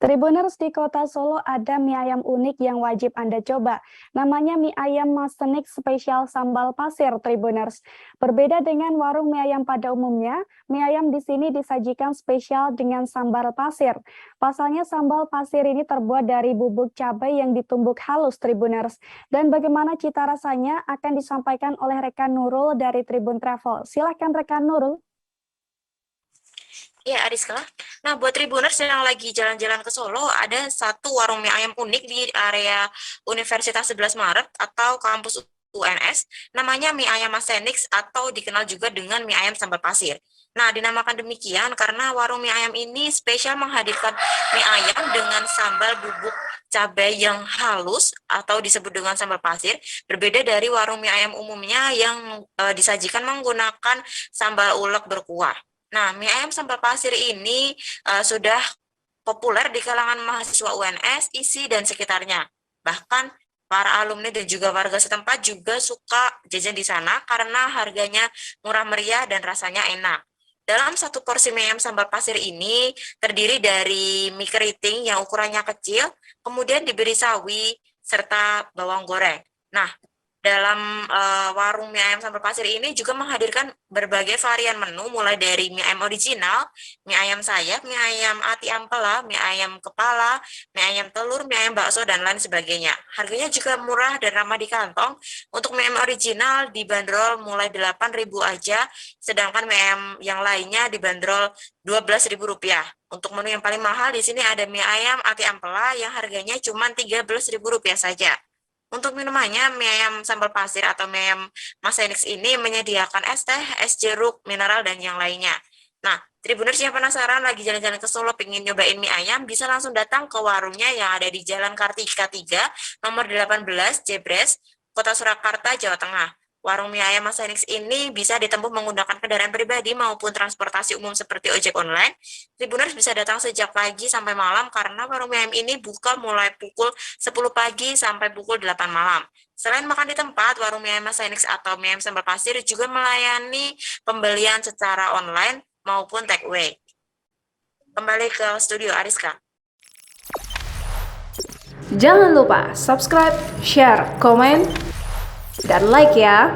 Tribuners, di kota Solo ada mie ayam unik yang wajib Anda coba. Namanya mie ayam Mas Senik spesial sambal pasir, Tribuners. Berbeda dengan warung mie ayam pada umumnya, mie ayam di sini disajikan spesial dengan sambal pasir. Pasalnya sambal pasir ini terbuat dari bubuk cabai yang ditumbuk halus, Tribuners. Dan bagaimana cita rasanya akan disampaikan oleh rekan Nurul dari Tribun Travel. Silakan rekan Nurul. Iya, Ariska. Nah, buat Tribuners yang lagi jalan-jalan ke Solo, ada satu warung mie ayam unik di area Universitas 11 Maret atau kampus UNS, namanya mie ayam Mas Senix atau dikenal juga dengan mie ayam sambal pasir. Nah, dinamakan demikian karena warung mie ayam ini spesial menghadirkan mie ayam dengan sambal bubuk cabai yang halus atau disebut dengan sambal pasir, berbeda dari warung mie ayam umumnya yang disajikan menggunakan sambal ulek berkuah. Nah, mie ayam sambal pasir ini sudah populer di kalangan mahasiswa UNS, ISI, dan sekitarnya. Bahkan para alumni dan juga warga setempat juga suka jajan di sana karena harganya murah meriah dan rasanya enak. Dalam satu porsi mie ayam sambal pasir ini terdiri dari mie keriting yang ukurannya kecil, kemudian diberi sawi serta bawang goreng. Nah, dalam warung mie ayam sambal pasir ini juga menghadirkan berbagai varian menu mulai dari mie ayam original, mie ayam sayap, mie ayam ati ampela, mie ayam kepala, mie ayam telur, mie ayam bakso, dan lain sebagainya. Harganya juga murah dan ramah di kantong. Untuk mie ayam original dibanderol mulai 8.000 aja, sedangkan mie ayam yang lainnya dibanderol Rp12.000. Untuk menu yang paling mahal di sini ada mie ayam ati ampela yang harganya cuma Rp13.000 saja. Untuk minumannya, mie ayam sambal pasir atau mie ayam Mas Senix ini menyediakan es teh, es jeruk, mineral, dan yang lainnya. Nah, Tribuners yang penasaran lagi jalan-jalan ke Solo pengen nyobain mie ayam, bisa langsung datang ke warungnya yang ada di Jalan Kartika 3, nomor 18, Jebres, Kota Surakarta, Jawa Tengah. Warung mie ayam Mas Senix ini bisa ditempuh menggunakan kendaraan pribadi maupun transportasi umum seperti ojek online. Tribuners bisa datang sejak pagi sampai malam karena warung mie ayam ini buka mulai pukul 10 pagi sampai pukul 8 malam. Selain makan di tempat, warung mie ayam Mas Senix atau mie ayam sambal pasir juga melayani pembelian secara online maupun take away. Kembali ke studio, Ariska. Jangan lupa subscribe, share, komen, dan like ya.